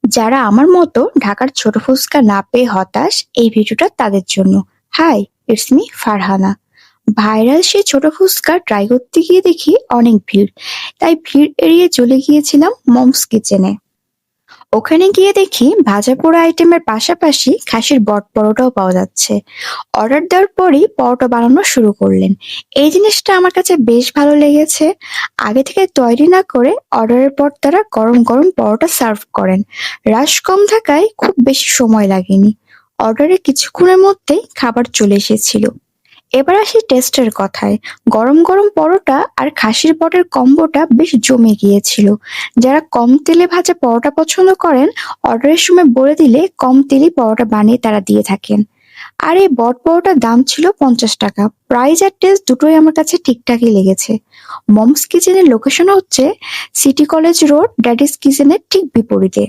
যারা আমার মতো ঢাকার ছোট ফুচকা না পেয়ে হতাশ, এই ভিডিওটা তাদের জন্য। Hi, it's me Farhana. Viral সে ছোট ফুচকা ট্রাই করতে গিয়ে দেখি অনেক ভিড়, তাই ভিড় এড়িয়ে চলে গিয়েছিলাম মমস কিচেনে। ওখানে গিয়ে দেখি ভাজা পোড়া আইটেমের পাশাপাশি খাসির বট পরোটাও পাওয়া যাচ্ছে। অর্ডার দেওয়ার পরেই পরোটা বানানো শুরু করলেন। এই জিনিসটা আমার কাছে বেশ ভালো লেগেছে। আগে থেকে তৈরি না করে অর্ডারের পর তারা গরম গরম পরোটা সার্ভ করেন। রাশ কম থাকায় খুব বেশি সময় লাগেনি। অর্ডারের কিছুক্ষণের মধ্যেই খাবার চলে এসেছিল। এবার আসি টেস্টের কথায়। গরম গরম পরোটা আর খাসির বটের কম্বোটা বেশ জমে গিয়েছিল। যারা কম তেলে ভাজা পরোটা পছন্দ করেন, অর্ডারের সময় বলে দিলে কম তেলেই পরোটা বানিয়ে তারা দিয়ে থাকেন। আর এই বট পরোটার দাম ছিল 50 টাকা। প্রাইস আর টেস্ট দুটোই আমার কাছে ঠিকঠাকই লেগেছে। মমস কিচেনের লোকেশন হচ্ছে সিটি কলেজ রোড, ড্যাডিস কিচেনের ঠিক বিপরীতে।